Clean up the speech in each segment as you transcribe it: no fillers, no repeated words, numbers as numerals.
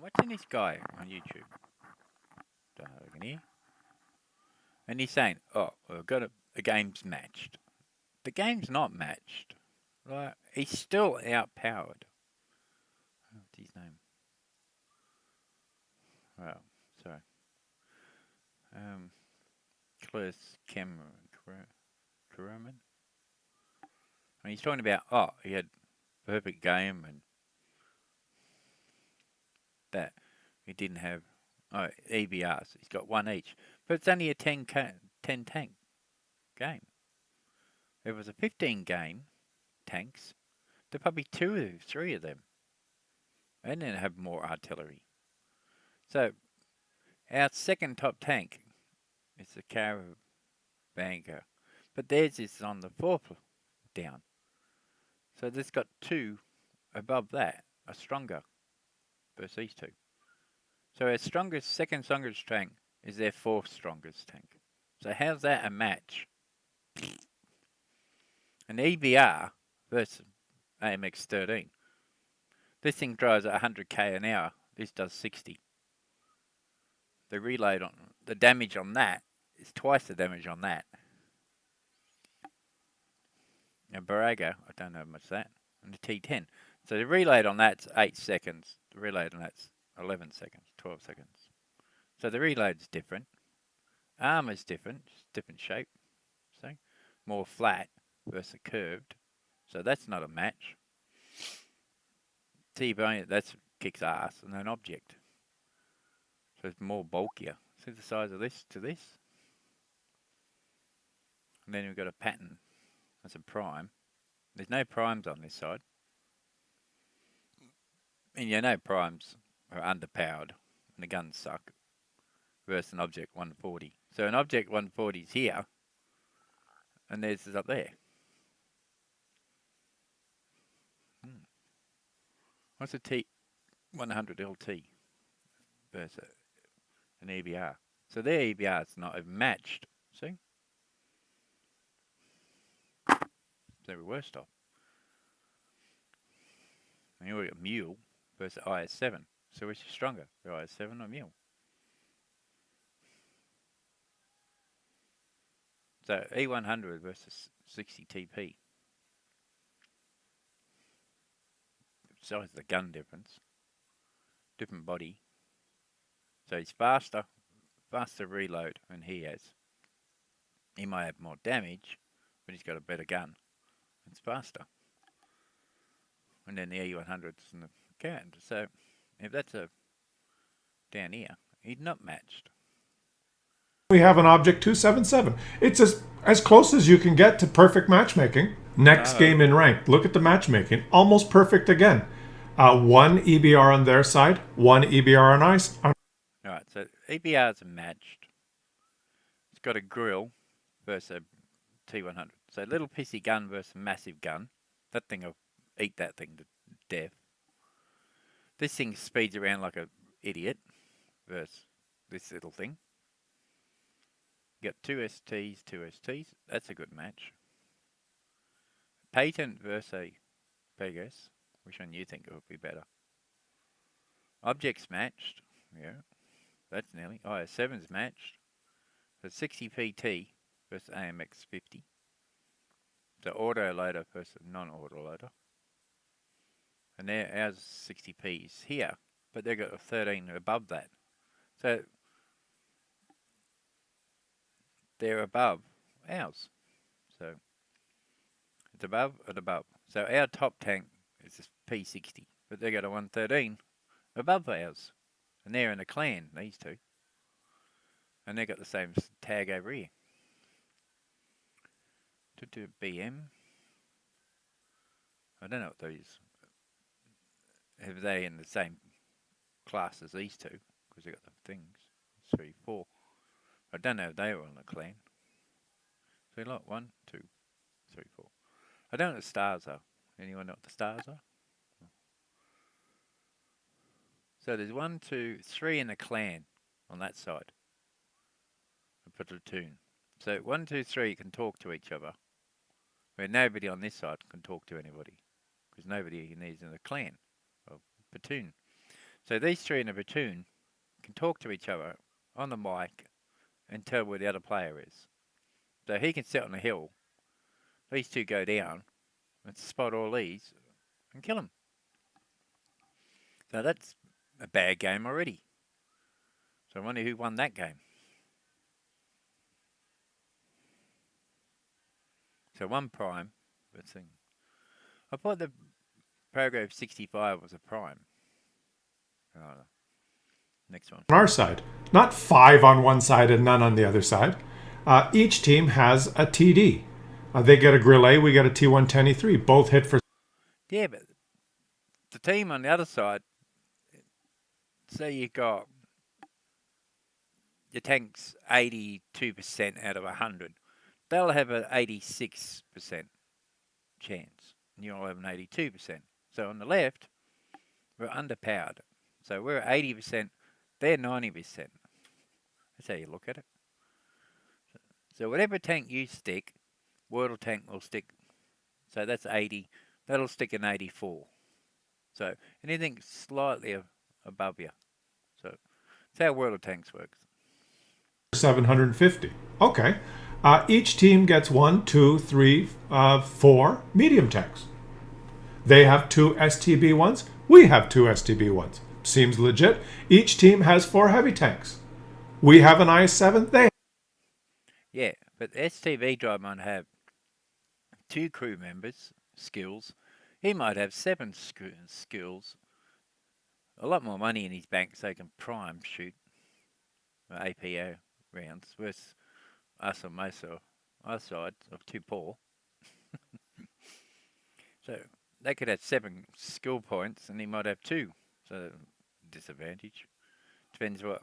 I'm watching this guy on YouTube. Don't know if I can hear. And he's saying, "Oh, we've got the game's matched." The game's not matched. Like he's still outpowered. What's his name? Well, sorry. Close Cameron. And he's talking about, oh, he had perfect game and that. He didn't have EBRs. He's got one each. But it's only a 10 tank game. If it was a 15 game tanks, there'd probably three of them. And then have more artillery. So our second top tank is the Caravanca. But theirs is on the fourth down. So this got two above that are stronger versus these two. So our second strongest tank is their fourth strongest tank. So how's that a match? An EBR versus AMX 13. This thing drives at 100k an hour. This does 60. The reload on the damage on that is twice the damage on that. Now Baraga, I don't know much of that. And the T10. So the reload on that's 8 seconds. The reload on that's 11 seconds, 12 seconds. So the reload's different. Armor's different, different shape. See? More flat versus curved. So that's not a match. T-bone, that kicks ass, and an object. So it's more bulkier. See the size of this to this? And then we've got a pattern. That's a prime. There's no primes on this side. And you know primes are underpowered and the guns suck. Versus an object 140. So an object 140 is here. And theirs is up there. What's a T100 LT versus an EBR? So their EBR is not matched. See? So we're worse off. And here we got Mule versus IS7. So which is stronger, the IS7 or Mule? So E100 versus 60 TP. Besides the gun difference, different body. So he's faster reload than he has. He might have more damage, but he's got a better gun. It's faster. And then the E100's in the can. So if that's a down here, he's not matched. We have an object 277. It's as close as you can get to perfect matchmaking. Next game in ranked. Look at the matchmaking. Almost perfect again. One EBR on their side, one EBR on ice. Alright, so EBRs are matched. It's got a grill versus a T100. So little pissy gun versus massive gun. That thing will eat that thing to death. This thing speeds around like an idiot versus this little thing. You got two STs. That's a good match. Patent versus a Pegasus. Which one you think would be better? Objects matched. Yeah, that's nearly. IS7's matched. So 60 PT versus AMX 50. So auto loader versus non-auto loader. And there, ours 60p is here, but they've got a 13 above that. So they're above ours. So it's above and above. So our top tank is this P60, but they got a 113 above ours. And they're in a clan, these two. And they got the same tag over here. To BM. I don't know what these. Have they in the same class as these two? Because they got the things. 3, 4. I don't know if they were on a clan. So like 1, 2, 3, 4. I don't know what the stars are. Anyone know what the stars are? So there's 1, 2, 3 in a clan on that side. A platoon. So 1, 2, 3 can talk to each other. Where nobody on this side can talk to anybody. Because nobody needs in a clan or platoon. So these three in a platoon can talk to each other on the mic and tell where the other player is. So he can sit on a hill, these two go down, and spot all these and kill them. So that's a bad game already. So I wonder who won that game. So one prime, let's see. I thought the paragraph 65 was a prime. Next one. On our side, not 5 on one side and none on the other side. Each team has a TD. They get a Grillet, we get a T110E3. Both hit for... Yeah, but the team on the other side, say you got your tank's 82% out of 100. They'll have an 86% chance, and you'll have an 82%. So on the left, we're underpowered. So we're at 80%, they're 90%. That's how you look at it. So whatever tank you stick, Wordle tank will stick. So that's 80. That'll stick in 84. So anything slightly above you. So that's how Wordle tanks works. 750. Okay. Each team gets 1, 2, 3, 4 medium tanks. They have 2 STB1s. We have 2 STB1s. Seems legit. Each team has 4 heavy tanks. We have an IS-7. They... Yeah, but the STB drive might have 2 crew members, skills. He might have 7 skills. A lot more money in his bank so he can prime shoot APO rounds. Whereas us on most of our side are too poor. So they could have 7 skill points and he might have 2. So disadvantage. Depends what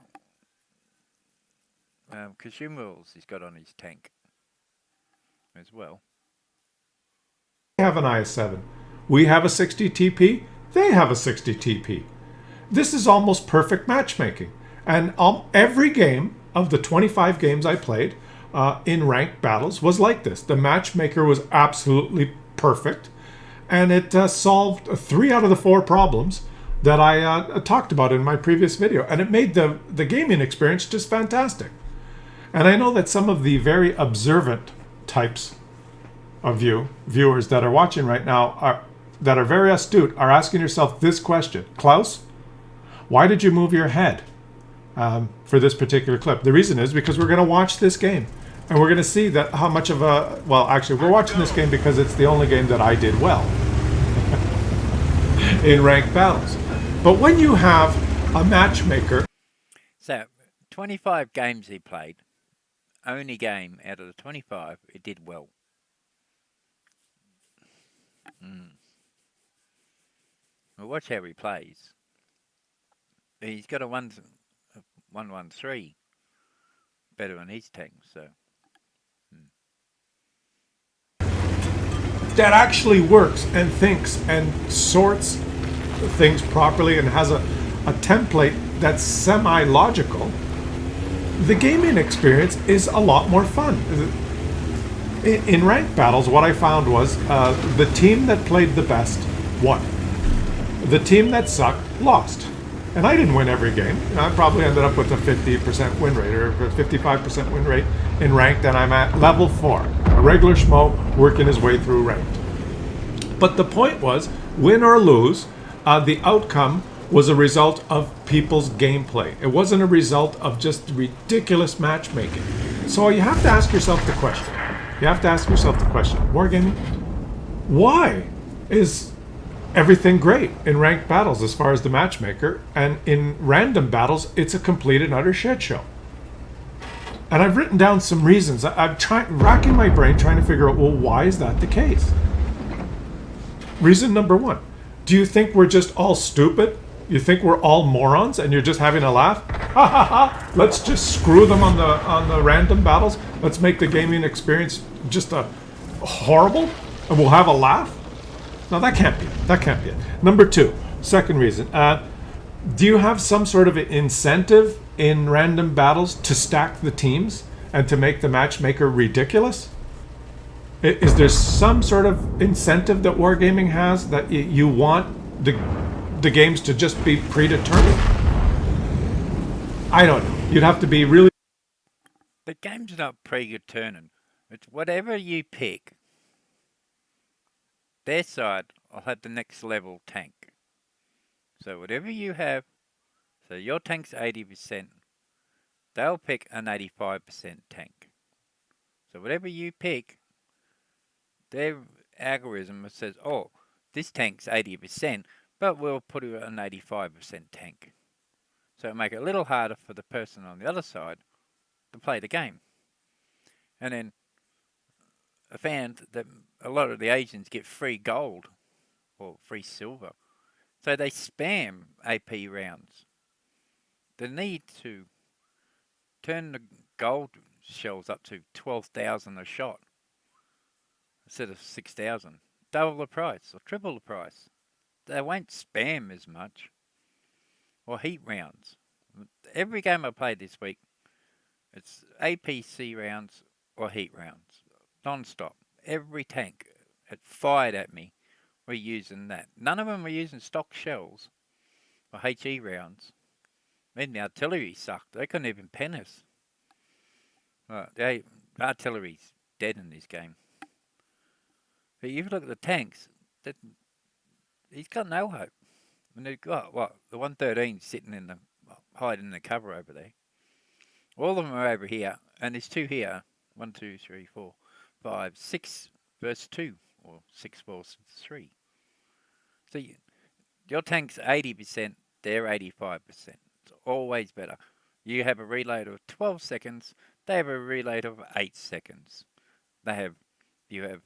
consumables he's got on his tank as well. They have an IS-7. We have a 60 TP. They have a 60 TP. This is almost perfect matchmaking. And every game of the 25 games I played in ranked battles was like this. The matchmaker was absolutely perfect. And it solved 3 out of the 4 problems that I talked about in my previous video. And it made the gaming experience just fantastic. And I know that some of the very observant types of viewers that are watching right now that are very astute are asking yourself this question. Klaus, why did you move your head for this particular clip? The reason is because we're going to watch this game. And we're going to see that how much of a... Well, actually, we're watching this game because it's the only game that I did well in ranked battles. But when you have a matchmaker... So, 25 games he played. Only game out of the 25, it did well. Well, watch how he plays. He's got a 113 better on his tank, so... that actually works and thinks and sorts things properly and has a template that's semi-logical, the gaming experience is a lot more fun. In ranked battles, what I found was the team that played the best won. The team that sucked lost. And I didn't win every game. I probably ended up with a 50% win rate or a 55% win rate in ranked, and I'm at level 4. A regular schmo working his way through ranked. But the point was, win or lose, the outcome was a result of people's gameplay. It wasn't a result of just ridiculous matchmaking. So you have to ask yourself the question. Wargaming, why is everything great in ranked battles as far as the matchmaker, and in random battles, it's a complete and utter shit show? And I've written down some reasons. I'm racking my brain trying to figure out, well, why is that the case? Reason number 1. Do you think we're just all stupid? You think we're all morons and you're just having a laugh? Ha ha ha! Let's just screw them on the random battles. Let's make the gaming experience just a horrible, and we'll have a laugh? No, that can't be it. That can't be it. Number 2, second reason. Do you have some sort of incentive in random battles to stack the teams and to make the matchmaker ridiculous? Is there some sort of incentive that Wargaming has that you want the games to just be predetermined? I don't know. You'd have to be really... The game's not predetermined. It's whatever you pick. Their side will have the next level tank. So whatever you have, so your tank's 80%, they'll pick an 85% tank. So whatever you pick, their algorithm says, oh, this tank's 80%, but we'll put it an 85% tank. So it'll make it a little harder for the person on the other side to play the game. And then I found that a lot of the Asians get free gold or free silver. So they spam AP rounds. The need to turn the gold shells up to 12,000 a shot instead of 6,000. Double the price or triple the price. They won't spam as much. Or heat rounds. Every game I played this week, it's APC rounds or heat rounds. Non-stop. Every tank that fired at me were using that. None of them were using stock shells or HE rounds. Even the artillery sucked. They couldn't even pen us. The artillery's dead in this game. But if you look at the tanks, he's got no hope. And they've got, the 113's sitting in the, hiding in the cover over there. All of them are over here, and there's two here. 1, 2, 3, 4, 5, 6 versus 2, or 6 versus 3. So your tank's 80%, they're 85%. It's always better. You have a reload of 12 seconds, they have a reload of 8 seconds. You have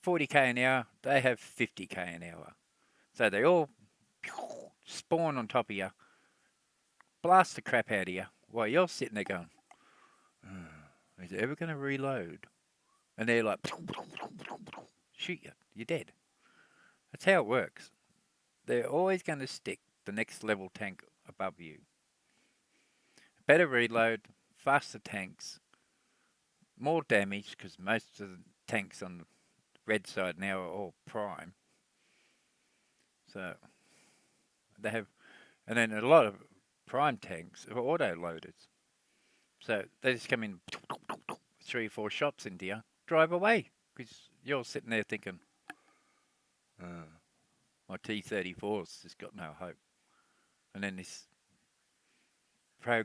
40k an hour, they have 50k an hour. So they all spawn on top of you, blast the crap out of you, while you're sitting there going, is it ever going to reload? And they're like, shoot you, you're dead. That's how it works. They're always going to stick the next level tank above you. Better reload, faster tanks, more damage, because most of the tanks on the red side now are all prime. So they have, and then a lot of prime tanks are auto-loaders. So they just come in 3 or 4 shots into you, drive away, because you're sitting there thinking, my T-34's just got no hope. And then this Pro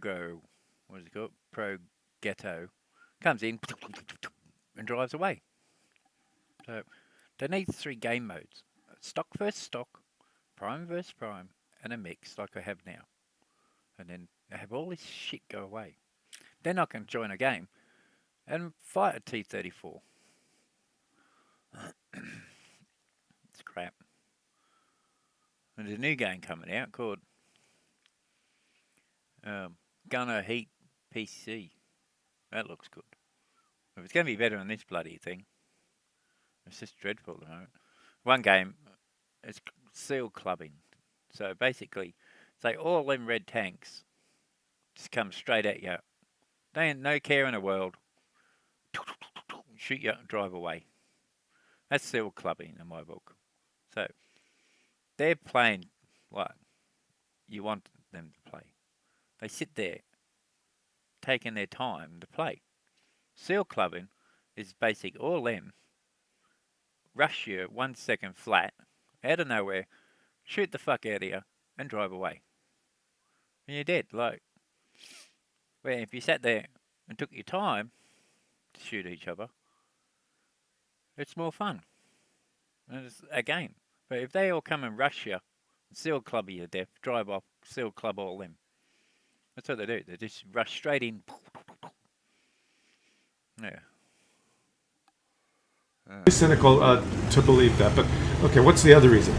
Ghetto comes in and drives away. So they need 3 game modes. Stock versus stock, prime versus prime, and a mix like I have now. And then they have all this shit go away. Then I can join a game and fight a T-34. It's crap. And there's a new game coming out called Gunner Heat PC. That looks good. If it's going to be better than this bloody thing. It's just dreadful at the moment. One game, it's seal clubbing. So basically, say all them red tanks just come straight at you. They ain't no care in the world. Shoot you and drive away. That's seal clubbing in my book. So they're playing what you want them to play. They sit there taking their time to play. Seal clubbing is basic all them rush you 1 second flat out of nowhere, shoot the fuck out of you and drive away. And you're dead. Like, where if you sat there and took your time to shoot each other, it's more fun. And it's a game. But if they all come and rush you, seal club you to death, drive off, seal club all them. That's what they do. They just rush straight in. Yeah. Cynical to believe that, but okay, what's the other reason?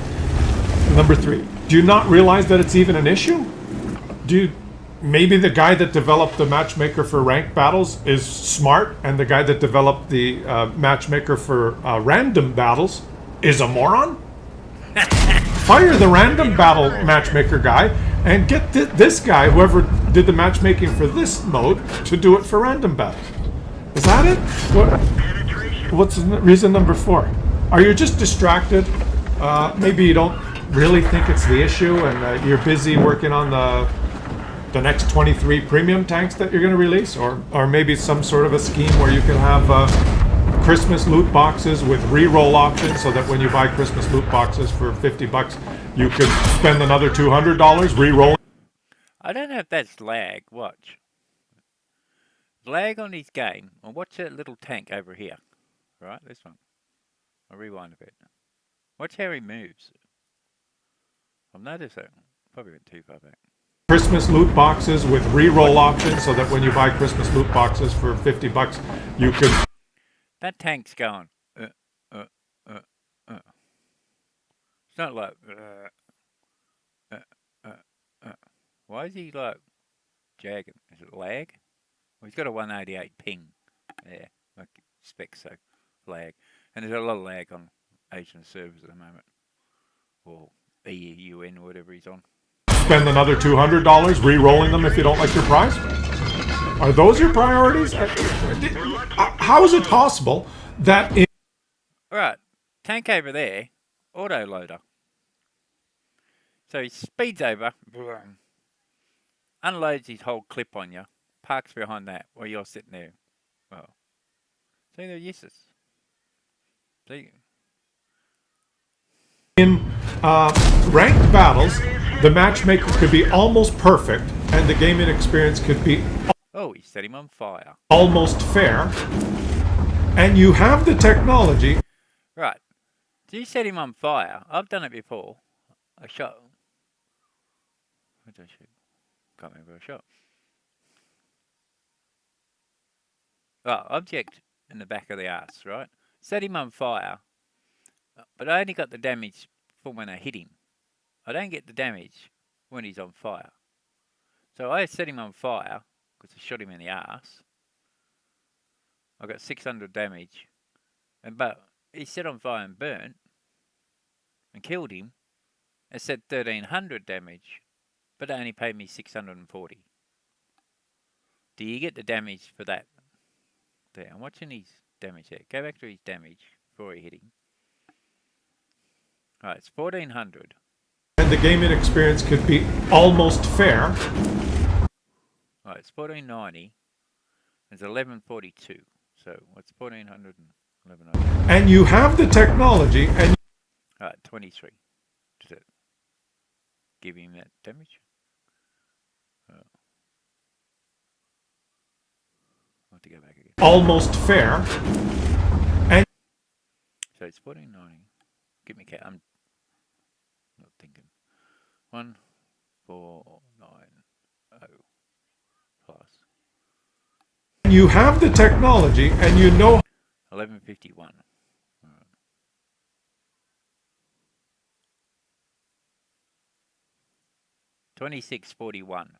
Number 3, do you not realize that it's even an issue? Maybe the guy that developed the matchmaker for ranked battles is smart, and the guy that developed the matchmaker for random battles is a moron? Fire the random battle matchmaker guy and get this guy, whoever did the matchmaking for this mode, to do it for random battles. Is that it? What's reason number 4? Are you just distracted? Maybe you don't really think it's the issue, and you're busy working on the next 23 premium tanks that you're going to release, or maybe some sort of a scheme where you can have Christmas loot boxes with re-roll options, so that when you buy Christmas loot boxes for $50, you could spend another $200 re-rolling. I don't know if that's lag. Watch. Lag on his game. And watch that little tank over here. Right, this one. I'll rewind a bit. Watch how he moves. I've noticed that. Probably went too far back. Christmas loot boxes with re-roll options, so that when you buy Christmas loot boxes for $50, you could. That tank's going. It's not like. Why is he like jagging? Is it lag? Well, he's got a 188 ping. Yeah, I expect so. Lag. And there's a lot of lag on Asian servers at the moment. Or EUN, or whatever he's on. Spend another $200 re-rolling them if you don't like your prize? Are those your priorities? How is it possible that Alright, tank over there, auto loader. So he speeds over, unloads his whole clip on you, parks behind that while you're sitting there. Well, see, they're useless. See? in ranked battles, the matchmaker could be almost perfect, and the gaming experience could be Oh, he set him on fire. almost fair, and you have the technology. Right. So you set him on fire. I've done it before. I shot. What did I shoot? Can't remember what I shot. Oh, object in the back of the ass, right? Set him on fire. But I only got the damage from when I hit him. I don't get the damage when he's on fire. So I set him on fire because I shot him in the ass. I got 600 damage. But he set on fire and burnt and killed him. It said 1300 damage, but it only paid me 640. Do you get the damage for that? There, I'm watching his damage there. Go back to his damage before he hit him. Alright, it's 1400. And the gaming experience could be almost fair. Alright, it's 1490. It's 1142. So what's 1400 and 1100? And you have the technology, and Alright, 23. Does it give him that damage? Oh. I'll have to go back again. almost fair. And So it's 1490. Give me a count. I'm not thinking. 1490 plus you have the technology, and you know 1151. 2641.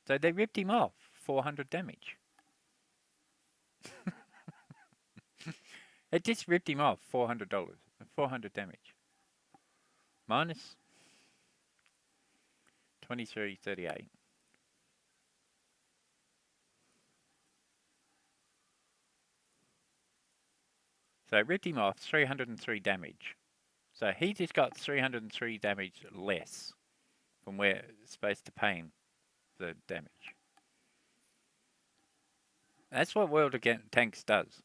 So they ripped him off. 400 damage. It just ripped him off. $400. 400 damage. Minus 2338. So it ripped him off 303 damage. So he just got 303 damage less from where it's supposed to pay him the damage. That's what World of Tanks does.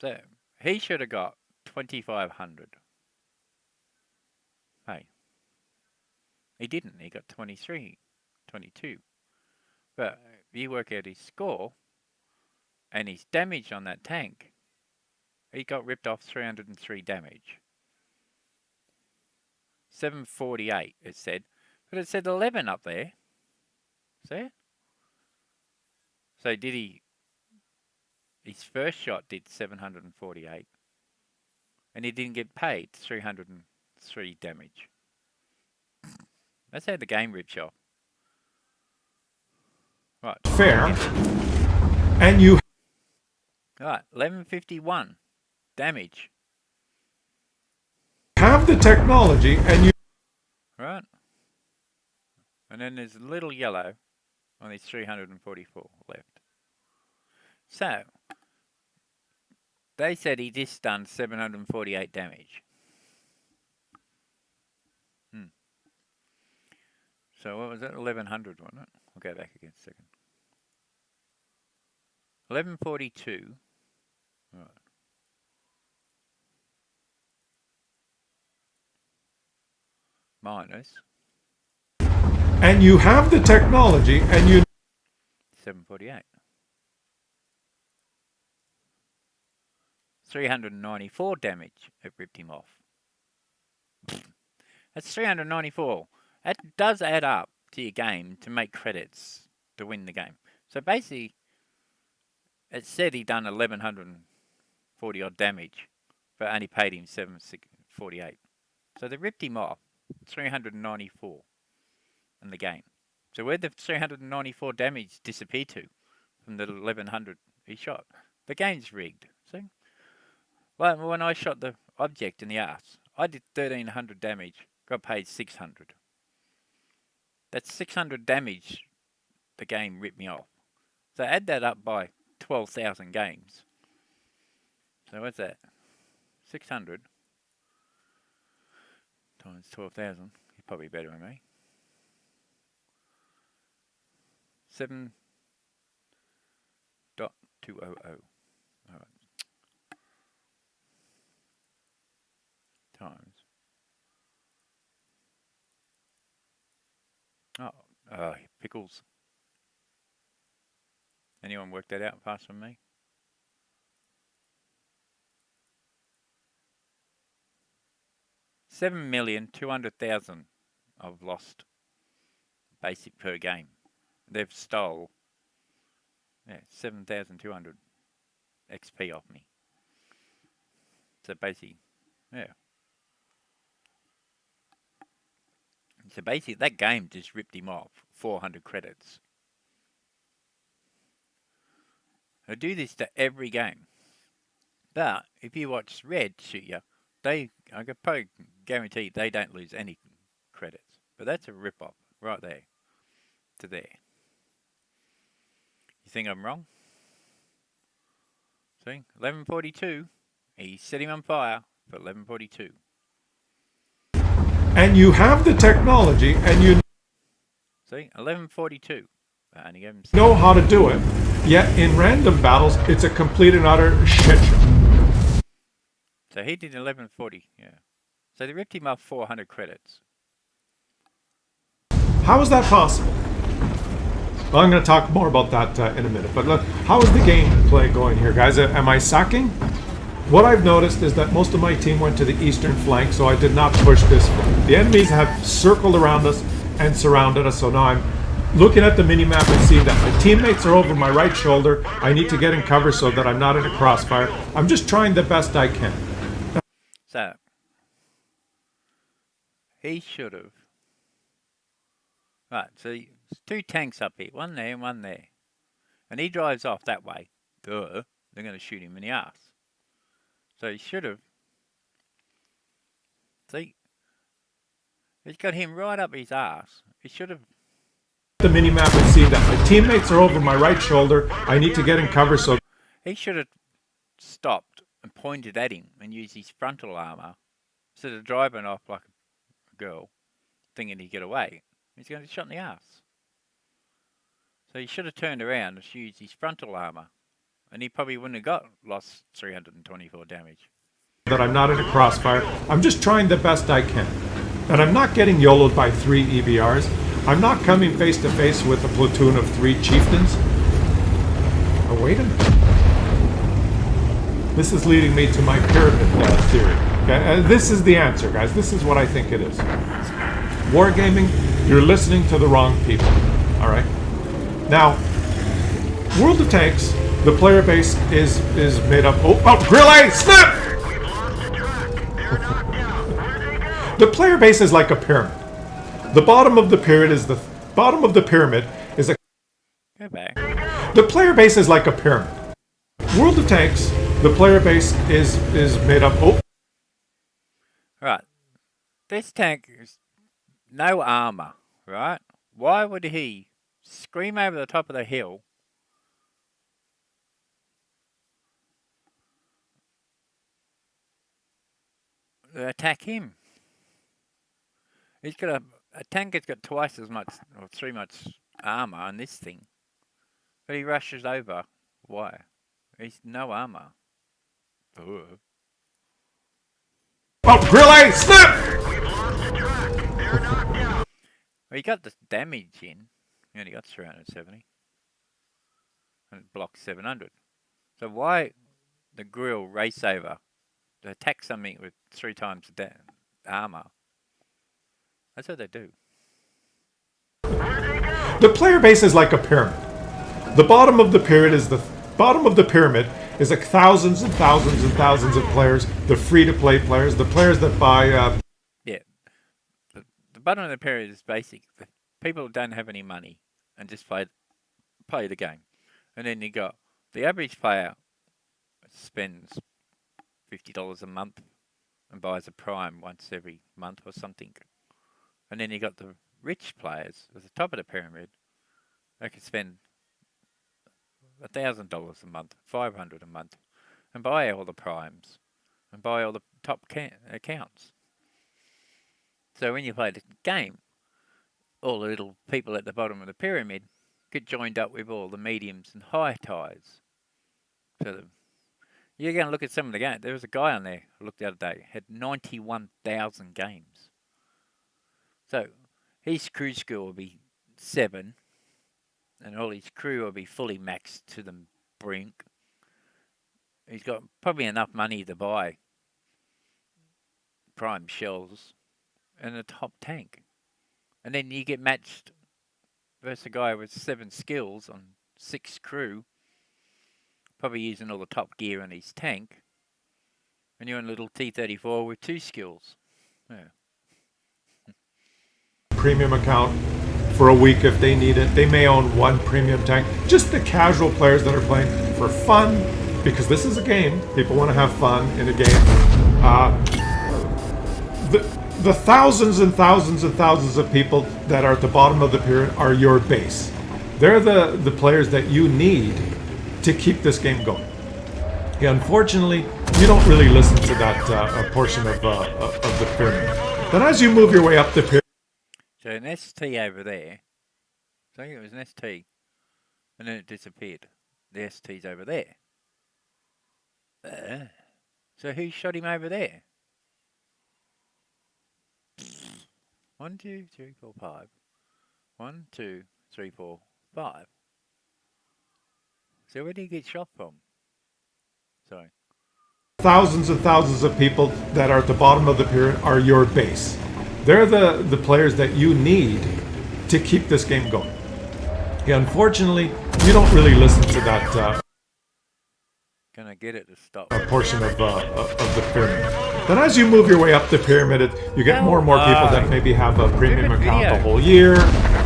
So he should have got 2500. Hey. He didn't. He got 23, 22. But if you work out his score and his damage on that tank, he got ripped off 303 damage. 748 it said. But it said 11 up there. See it? So did he... His first shot did 748. And he didn't get paid 303 damage. That's how the game rips you off. Right. fair. And you Right, 1151 damage. have the technology, and you Right. And then there's a little yellow on these 344 left. So, they said he just done 748 damage. So what was it? 1100, wasn't it? I'll go back again a second. 1142. Right. Minus. And you have the technology, and you 748. 394 damage. It ripped him off. That's 394. That does add up to your game to make credits to win the game. So basically, it said he done 1140 odd damage, but only paid him 748. So they ripped him off 394 in the game. So where'd the 394 damage disappear to from the 1100 he shot? The game's rigged. See? Well, when I shot the object in the arse, I did 1300 damage, got paid 600. That's 600 damage the game ripped me off. So add that up by 12,000 games. So what's that? 600 times 12,000. You're probably better than me. 7.200. All right. Times. Pickles. Anyone work that out faster than me? 7,200,000 I've lost basic per game. They've stole 7,200 XP off me. So basically, So basically, that game just ripped him off 400 credits. I do this to every game. But if you watch Red shoot you, I can probably guarantee they don't lose any credits. But that's a rip-off right there to there. You think I'm wrong? See, 1142. He set him on fire for 1142. and you have the technology, and you See, 1142. I only gave him know how to do it. Yet in random battles, it's a complete and utter shit show. So he did 1140. Yeah. So they ripped him off 400 credits. How is that possible? Well, I'm going to talk more about that in a minute. But look, how is the gameplay going here, guys? Am I sucking? What I've noticed is that most of my team went to the eastern flank, so I did not push this far. The enemies have circled around us and surrounded us, so now I'm looking at the minimap and seeing that my teammates are over my right shoulder. I need to get in cover so that I'm not in a crossfire. I'm just trying the best I can. So he should have. Right, so there's two tanks up here, one there and one there. And he drives off that way. Duh, they're going to shoot him in the ass. So he should have. See? He's got him right up his ass. He should have. The minimap and see that my teammates are over my right shoulder. I need to get in cover so. He should have stopped and pointed at him and used his frontal armor instead of driving off like a girl, thinking he'd get away. He's going to get shot in the ass. So he should have turned around and used his frontal armor, and he probably wouldn't have lost 324 damage. That I'm not in a crossfire. I'm just trying the best I can. And I'm not getting YOLO'd by 3 EBRs. I'm not coming face to face with a platoon of 3 chieftains. Oh, wait a minute. This is leading me to my pyramid theory. Okay? This is the answer, guys. This is what I think it is. Wargaming, you're listening to the wrong people. All right? Now, World of Tanks, the player base is made up. Oh, Grill A, snap! The player base is like a pyramid. The bottom of the pyramid is a. Go back. The player base is like a pyramid. World of Tanks, the player base is made up. Oh. Right. This tank is no armor, right? Why would he scream over the top of the hill? Attack him. He's got A tank has got twice as much or three much armor on this thing, but he rushes over. Why? He's no armor. Ugh. Oh, grill A, snap! We've lost the track. They're knocked out. Well, he got the damage in. He only got 370. And it blocked 700. So why the grill race over to attack something with 3 times the armor? That's what they do. Where'd they go? The player base is like a pyramid. The bottom of the pyramid is like thousands and thousands and thousands of players, the free-to-play players, the players that buy. Yeah. The bottom of the pyramid is basic. The people don't have any money and just play the game. And then you got the average player spends $50 a month and buys a prime once every month or something. And then you got the rich players at the top of the pyramid. They can spend $1,000 a month, $500 a month, and buy all the primes and buy all the top accounts. So when you play the game, all the little people at the bottom of the pyramid get joined up with all the mediums and high ties. So you're going to look at some of the games. There was a guy on there I looked the other day, had 91,000 games. So his crew score will be 7, and all his crew will be fully maxed to the brink. He's got probably enough money to buy prime shells and a top tank. And then you get matched versus a guy with 7 skills on 6 crew, probably using all the top gear on his tank, and you're on a little T-34 with 2 skills. Yeah. Premium account for a week if they need it. They may own 1 premium tank. Just the casual players that are playing for fun, because this is a game. People want to have fun in a game. The thousands and thousands and thousands of people that are at the bottom of the pyramid are your base. They're the players that you need to keep this game going. Yeah, unfortunately, you don't really listen to that portion of the pyramid. Then as you move your way up the pyramid, So an ST over there. So it was an ST, and then it disappeared. The ST's over there. So who shot him over there? 1, 2, 3, 4, 5. 1, 2, 3, 4, 5. So where did he get shot from? Sorry. thousands and thousands of people that are at the bottom of the pyramid are your base. They're the players that you need to keep this game going. Yeah, unfortunately, you don't really listen to that Can I get it to stop? portion of the pyramid. Then as you move your way up the pyramid, you get more and more people that maybe have a premium Good account the video. whole year,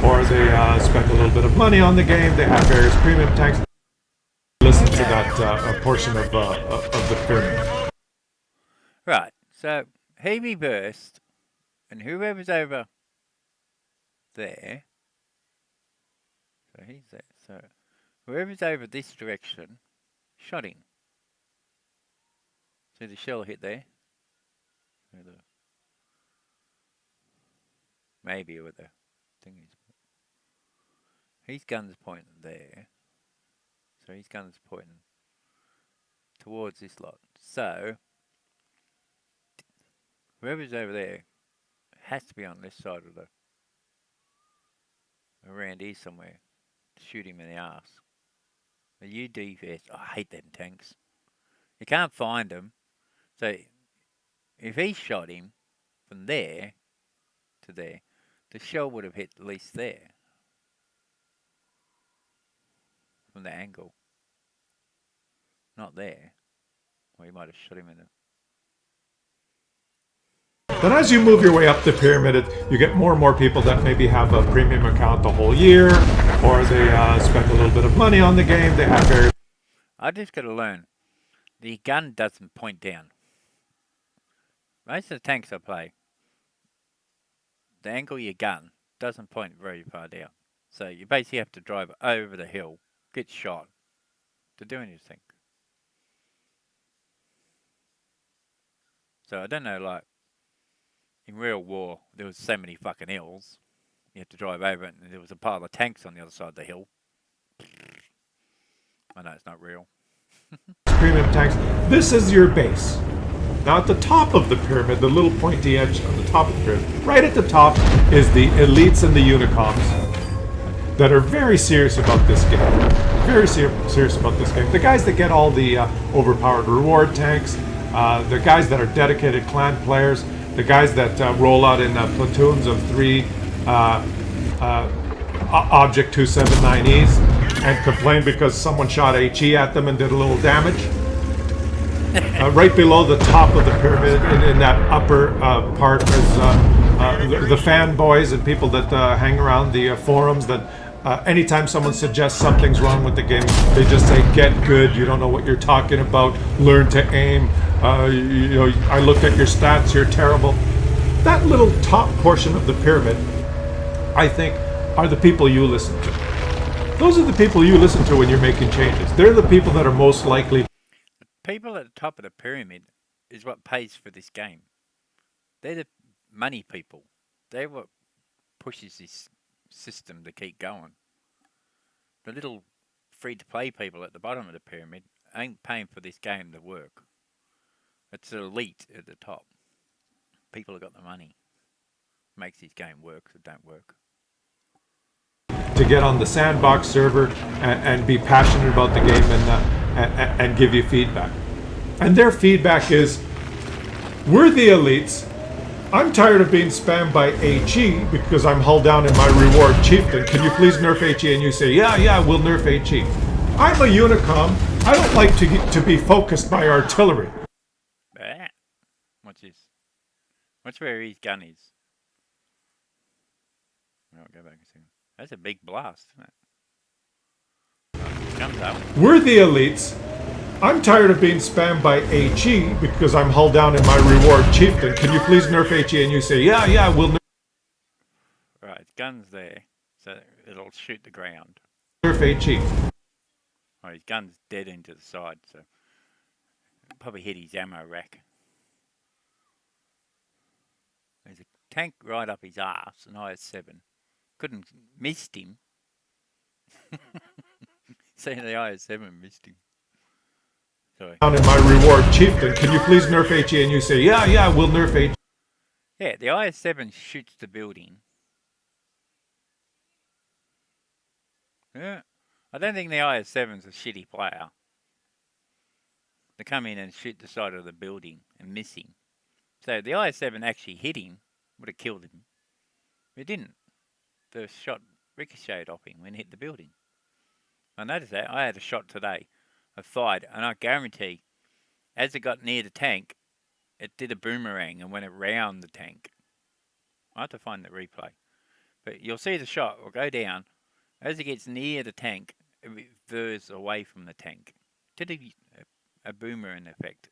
or they spend a little bit of money on the game. They have various premium tanks. Listen to that portion of the pyramid. Right. So he reversed, and whoever's over there. So he's there. So whoever's over this direction shot him. See the shell hit there? Maybe with the thing is. His gun's pointing there. So his gun's pointing towards this lot. So whoever's over there has to be on this side of the around here somewhere to shoot him in the arse. The UDVS, I hate them tanks. You can't find them. So if he shot him from there to there, the shell would have hit at least there. From the angle. Not there. Or he might have shot him in the... Then as you move your way up the pyramid, you get more and more people that maybe have a premium account the whole year, or they spend a little bit of money on the game. They have various... I just got to learn. The gun doesn't point down. Most of the tanks I play, the angle of your gun doesn't point very far down. So you basically have to drive over the hill, get shot, to do anything. So I don't know, like, in real war, there was so many fucking hills. You had to drive over it, and there was a pile of tanks on the other side of the hill. I know it's not real. Premium tanks. This is your base. Now at the top of the pyramid, the little pointy edge on the top of the pyramid, right at the top is the elites and the unicoms that are very serious about this game. Very serious about this game. The guys that get all the overpowered reward tanks, the guys that are dedicated clan players, the guys that roll out in platoons of 3 Object 279Es and complain because someone shot HE at them and did a little damage. Right below the top of the pyramid, in that upper part, is the fanboys and people that hang around the forums that anytime someone suggests something's wrong with the game, they just say, "Get good, you don't know what you're talking about, learn to aim, I looked at your stats, you're terrible." That little top portion of the pyramid, I think, are the people you listen to. Those are the people you listen to when you're making changes. They're the people that are most likely. People at the top of the pyramid is what pays for this game. They're the money people. They're what pushes this system to keep going. The little free-to-play people at the bottom of the pyramid ain't paying for this game to work. It's the elite at the top. People have got the money. Makes this game work or don't work. To get on the sandbox server and be passionate about the game and give you feedback. And their feedback is, we're the elites. I'm tired of being spammed by HE because I'm hull down in my reward chieftain. Can you please nerf HE? And you say, yeah, we'll nerf HE. I'm a unicom. I don't like to be focused by artillery. What's this? Watch where his gun is. I'll go back and see. That's a big blast, isn't it? Comes up. We're the elites. I'm tired of being spammed by HE because I'm hull down in my reward chieftain. Can you please nerf HE? And you say, yeah, we'll Right, his gun's there, so it'll shoot the ground. nerf HE. Oh, his gun's dead into the side, so probably hit his ammo rack. There's a tank right up his arse, an IS-7. Couldn't missed him. See, the IS-7 missed him. Sorry. Down in my reward chieftain. Can you please nerf HE? And you say, yeah, we'll nerf HE. Yeah, the IS-7 shoots the building. Yeah, I don't think the IS-7's a shitty player. They come in and shoot the side of the building and miss him. So the IS-7 actually hit him, would have killed him. It didn't. The shot ricocheted off him when it hit the building. I noticed that. I had a shot today. I fired, and I guarantee, as it got near the tank, it did a boomerang and went around the tank. I have to find the replay. But you'll see the shot will go down. As it gets near the tank, it veers away from the tank. Did a boomerang effect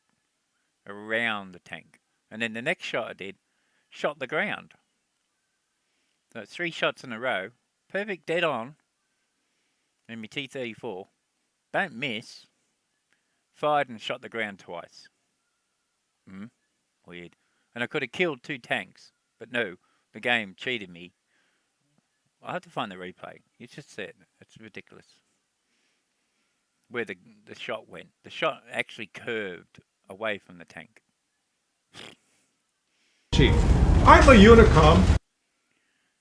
around the tank. And then the next shot I did, shot the ground. So it's 3 shots in a row. Perfect dead on. And my T-34. Don't miss. Fired and shot the ground twice. Weird. And I could have killed 2 tanks. But no, the game cheated me. I'll have to find the replay. It's just said. It's ridiculous. Where the shot went. The shot actually curved away from the tank. I'm a unicom.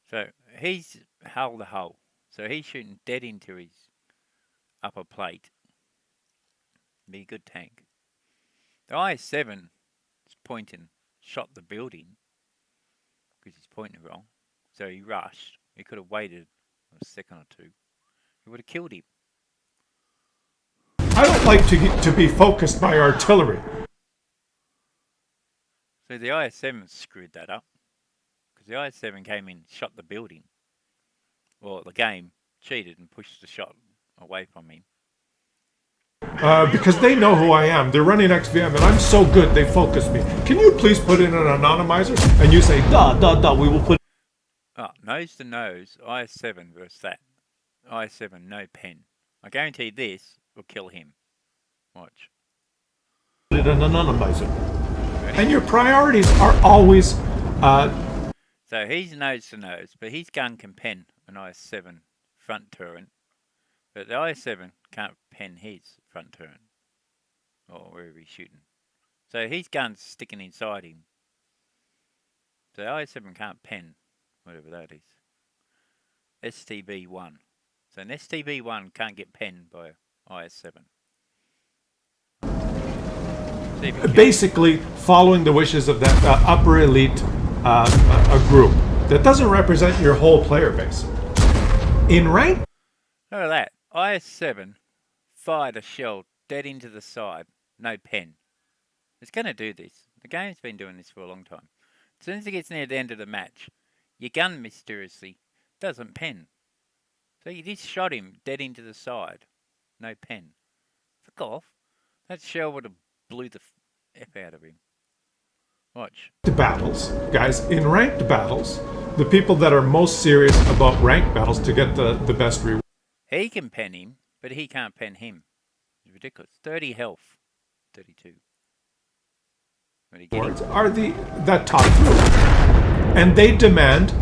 So he's hull to hull. So he's shooting dead into his upper plate. Be a good tank. The IS-7 is pointing, shot the building because he's pointing wrong. So he rushed. He could have waited a second or 2. He would have killed him. I don't like to be focused by artillery. So the IS-7 screwed that up. Because the IS-7 came in, shot the building. Well, the game cheated and pushed the shot away from him. Because they know who I am. They're running XVM and I'm so good they focus me. Can you please put in an anonymizer? And you say, we will put... Oh, nose to nose, IS-7 versus that. IS-7, no pen. I guarantee this will kill him. Watch. Put in an anonymizer. And your priorities are always So he's nose to nose, but his gun can pen an IS-7 front turret, but the IS-7 can't pen his front turret or wherever he's shooting. So his gun's sticking inside him. So the IS-7 can't pen whatever that is. STB-1. So an STB-1 can't get penned by IS-7. Basically, following the wishes of that upper elite a group that doesn't represent your whole player base. In rank, Look at that. IS-7 fired a shell dead into the side. No pen. It's going to do this. The game's been doing this for a long time. As soon as it gets near the end of the match, your gun mysteriously doesn't pen. So you just shot him dead into the side. No pen. Fuck off. That shell would have blew the F out of him. Watch. battles, guys, in ranked battles, the people that are most serious about ranked battles to get the best reward. He can pen him, but he can't pen him. It's ridiculous. 30 health. 32. What do you get him? Are that top group, and they demand.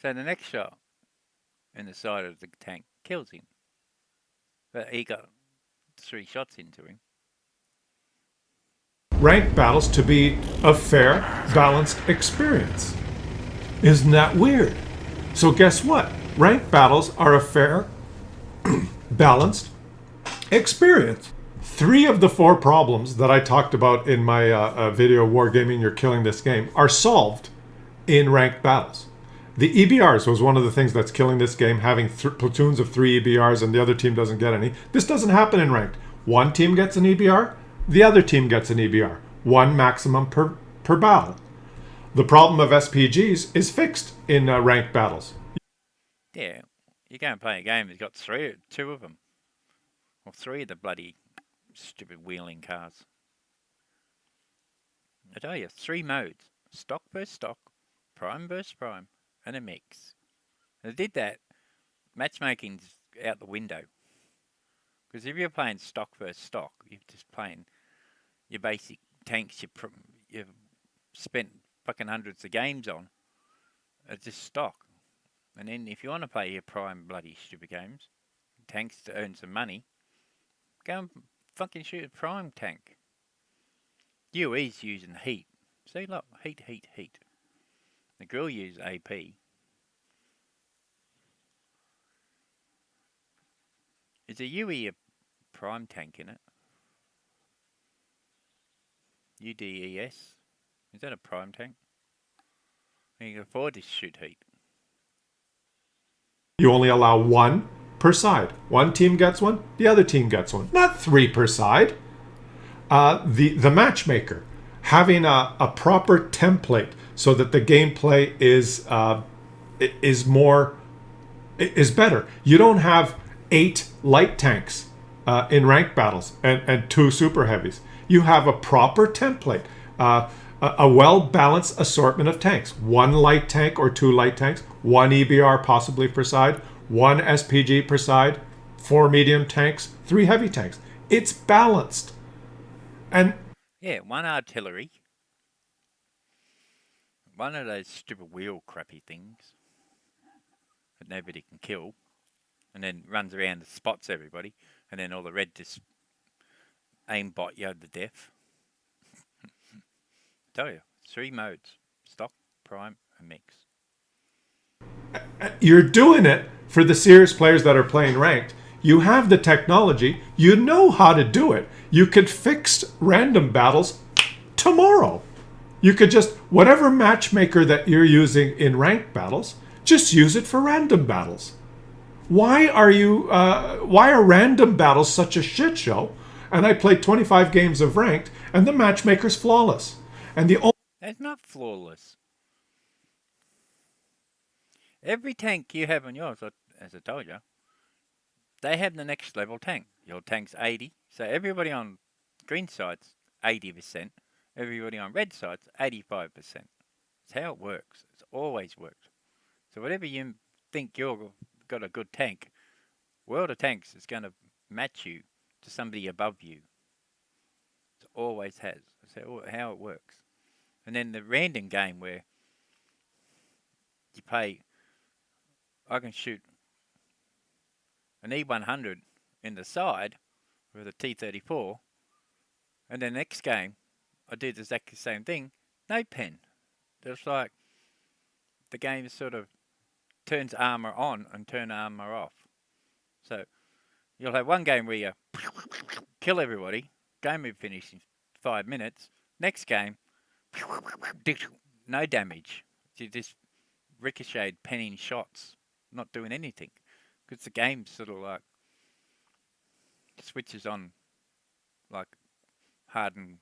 So the next shot in the side of the tank kills him. But he got 3 shots into him. Ranked battles to be a fair, balanced experience. Isn't that weird? So guess what? Ranked battles are a fair, balanced experience. 3 of the 4 problems that I talked about in my video, Wargaming, You're Killing This Game, are solved in ranked battles. The EBRs was one of the things that's killing this game, having platoons of 3 EBRs and the other team doesn't get any. This doesn't happen in ranked. One team gets an EBR, the other team gets an EBR. 1 maximum per battle. The problem of SPGs is fixed in ranked battles. Yeah, you go and play a game that's got 2 of them. Or 3 of the bloody stupid wheeling cars. I tell you, 3 modes. Stock versus stock, prime versus prime, and a mix. They did that. Matchmaking's out the window. Because if you're playing stock versus stock, you're just playing your basic tanks you've spent fucking hundreds of games on. It's just stock. And then if you want to play your prime bloody stupid games, tanks to earn some money, go and fucking shoot a prime tank. UE's using heat. See, look, heat. The grill use AP. Is a UE a prime tank in it? UDES? Is that a prime tank? You can afford to shoot heat. You only allow 1 per side. One team gets 1, the other team gets 1. Not 3 per side. The matchmaker, having a proper template so that the gameplay is better. You don't have 8 light tanks in ranked battles and 2 super heavies. You have a proper template, a well-balanced assortment of tanks. 1 light tank or 2 light tanks, 1 EBR possibly per side, 1 SPG per side, 4 medium tanks, 3 heavy tanks. It's balanced. And yeah, 1 artillery. 1 of those stupid wheel crappy things that nobody can kill. And then runs around and spots everybody. And then all the red just aimbot you to death. Tell you, 3 modes. Stock, prime, and mix. You're doing it for the serious players that are playing ranked. You have the technology. You know how to do it. You could fix random battles tomorrow. You could just, whatever matchmaker that you're using in ranked battles, just use it for random battles. Why are random battles such a shit show? And I played 25 games of ranked, and the matchmaker's flawless. And the only That's not flawless. Every tank you have on yours, as I told you, they have the next level tank. Your tank's 80, so everybody on green side's 80%. Everybody on red side's 85%. That's how it works. It's always worked. So whatever you think you've got a good tank, World of Tanks is going to match you to somebody above you. It always has. That's how it works. And then the random game where you pay. I can shoot an E100 in the side with a T34, and then next game I do the exact same thing. No pen. It's like the game sort of turns armor on and turn armor off. So you'll have one game where you kill everybody. Game will finish in 5 minutes. Next game, no damage. You just ricocheted penning shots, not doing anything. Because the game sort of like switches on like hardened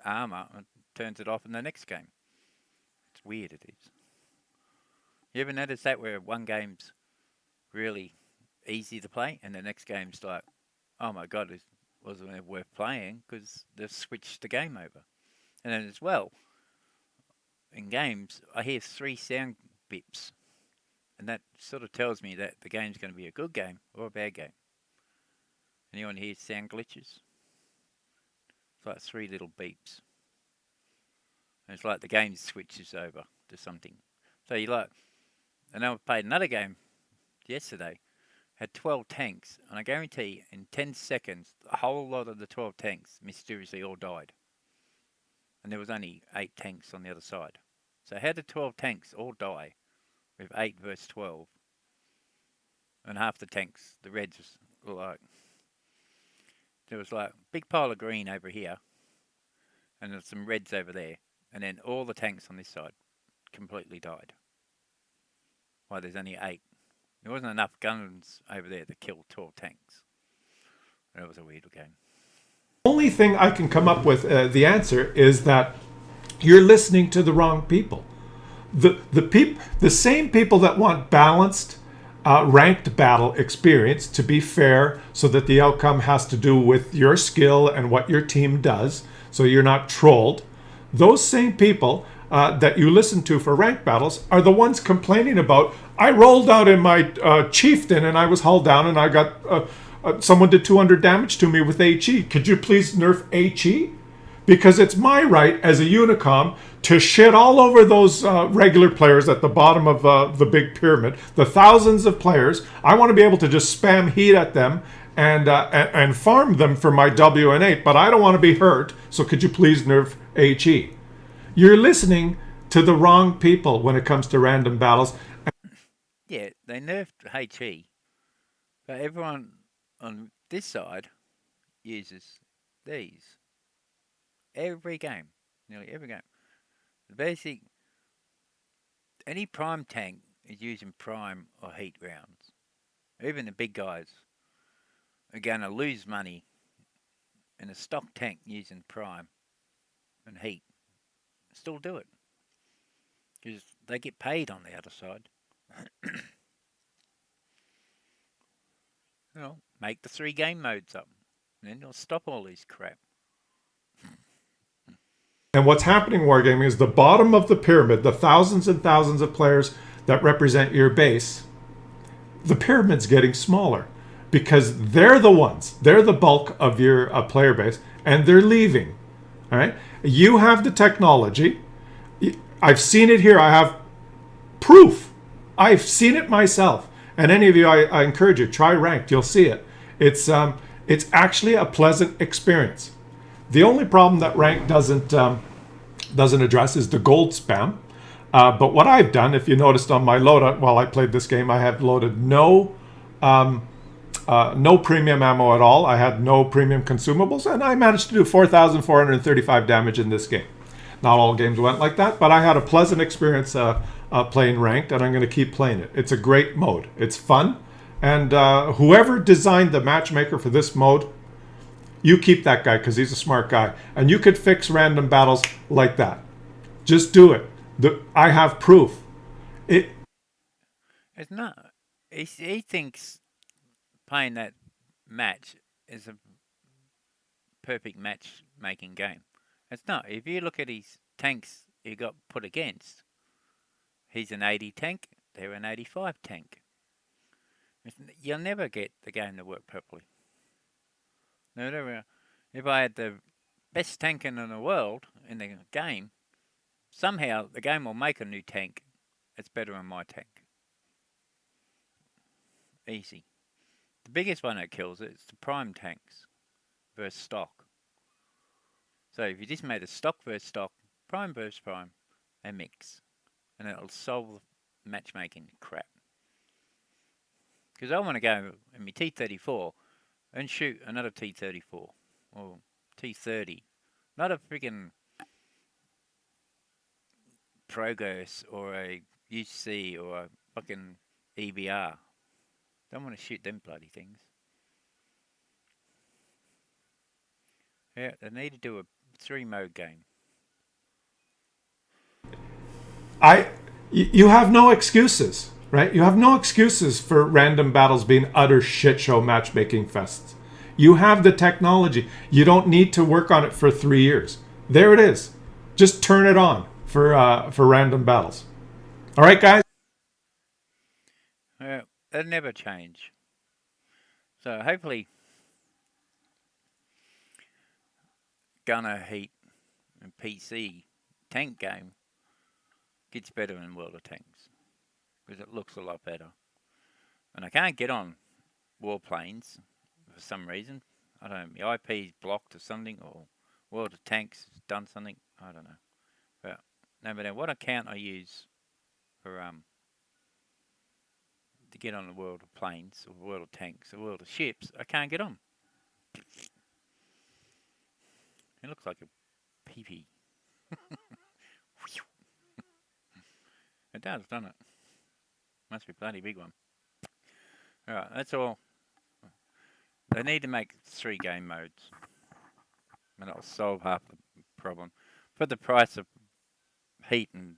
armor and turns it off in the next game. It's weird, it is. You ever notice that where one game's really easy to play and the next game's like, oh my god, it wasn't worth playing because they've switched the game over. And then as well, in games, I hear 3 sound bips. And that sort of tells me that the game's going to be a good game or a bad game. Anyone hear sound glitches? It's like 3 little beeps. And it's like the game switches over to something. So you like, and I played another game yesterday, had 12 tanks, and I guarantee in 10 seconds, a whole lot of the 12 tanks mysteriously all died. And there was only 8 tanks on the other side. So how did 12 tanks all die with 8 versus 12? And half the tanks, the reds, were like, there was like a big pile of green over here, and there's some reds over there, and then all the tanks on this side completely died. Why, there's only 8. There wasn't enough guns over there to kill 12 tanks. That was a weird game. Only thing I can come up with the answer is that you're listening to the wrong people. The same people that want balanced ranked battle experience to be fair, so that the outcome has to do with your skill and what your team does, so you're not trolled. Those same people that you listen to for ranked battles are the ones complaining about, I rolled out in my chieftain and I was hull down and I got someone did 200 damage to me with HE. Could you please nerf HE? Because it's my right as a Unicom to shit all over those regular players at the bottom of the big pyramid, the thousands of players. I want to be able to just spam heat at them and farm them for my WN8, but I don't want to be hurt, so could you please nerf HE? You're listening to the wrong people when it comes to random battles. Yeah, they nerfed HE, but everyone on this side uses these. Every game, nearly every game. The basic, any prime tank is using prime or heat rounds. Even the big guys are going to lose money in a stock tank using prime and heat. Still do it. Because they get paid on the other side. You know, make the 3 game modes up. And then you'll stop all these crap. And what's happening, Wargaming, is the bottom of the pyramid, the thousands and thousands of players that represent your base, the pyramid's getting smaller because they're the bulk of your player base, and they're leaving. All right? You have the technology. I've seen it here. I have proof. I've seen it myself. And any of you, I encourage you, try ranked. You'll see it. It's actually a pleasant experience. The only problem that rank doesn't address is the gold spam. But what I've done, if you noticed on my loadout while I played this game, I have loaded no premium ammo at all. I had no premium consumables, and I managed to do 4,435 damage in this game. Not all games went like that, but I had a pleasant experience playing ranked, and I'm going to keep playing it. It's a great mode. It's fun, and whoever designed the matchmaker for this mode, you keep that guy because he's a smart guy. And you could fix random battles like that. Just do it. I have proof. It's not. He thinks playing that match is a perfect matchmaking game. It's not. If you look at his tanks he got put against, he's an 80 tank, they're an 85 tank. You'll never get the game to work properly. No, if I had the best tank in the world in the game, somehow the game will make a new tank it's better than my tank. Easy. The biggest one that kills it is the prime tanks versus stock. So if you just made a stock versus stock, prime versus prime, and mix, and it'll solve the matchmaking crap. Because I want to go in my T34 and shoot another T34 or T30, not a friggin' Progress or a UC or a fucking EBR. Don't want to shoot them bloody things. Yeah, they need to do a 3-mode game. You have no excuses, right? You have no excuses for random battles being utter shit show matchmaking fests. You have the technology. You don't need to work on it for 3 years. There it is. Just turn it on for random battles. All right, guys. Yeah, they'll never change. So hopefully, Gunner Heat and PC tank game gets better in World of Tanks because it looks a lot better. And I can't get on Warplanes for some reason. I don't know, my IP's blocked or something, or World of Tanks has done something. I don't know. But no matter what account I use for to get on the World of Planes or World of Tanks or World of Ships, I can't get on. It looks like a pee-pee. It does, doesn't it? Must be a bloody big one. Alright, that's all. They need to make 3 game modes. And it'll solve half the problem. For the price of heat and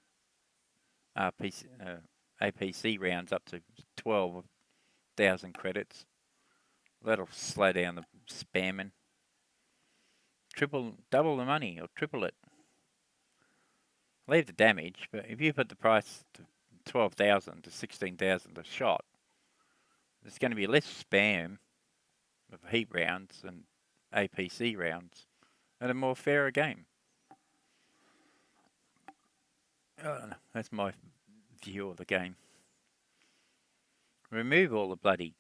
APC rounds up to 12,000 credits, that'll slow down the spamming. Double the money or triple it. Leave the damage, but if you put the price to 12,000 to 16,000 a shot, there's going to be less spam of heat rounds and APC rounds and a more fairer game. I don't know. That's my view of the game. Remove all the bloody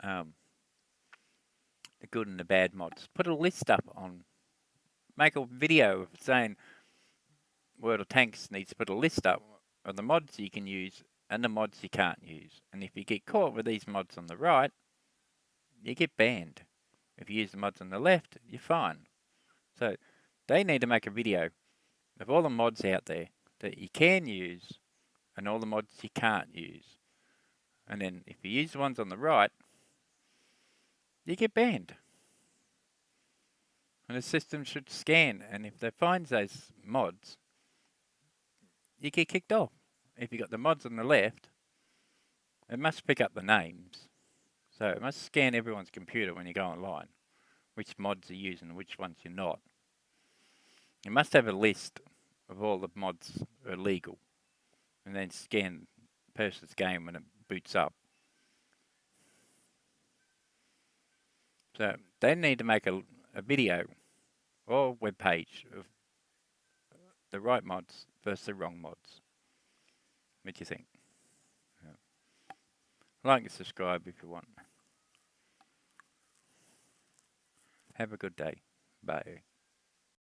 the good and the bad mods. Put a list up on. Make a video saying World of Tanks needs to put a list up of the mods you can use and the mods you can't use. And if you get caught with these mods on the right, you get banned. If you use the mods on the left, you're fine. So they need to make a video of all the mods out there that you can use and all the mods you can't use. And then if you use the ones on the right, you get banned. And the system should scan, and if they find those mods, you get kicked off. If you got the mods on the left, it must pick up the names. So it must scan everyone's computer when you go online, which mods you're using and which ones you're not. You must have a list of all the mods are legal, and then scan the person's game when it boots up. So they need to make a video or web page of the right mods versus the wrong mods. What do you think? Yeah. Like and subscribe if you want. Have a good day. Bye.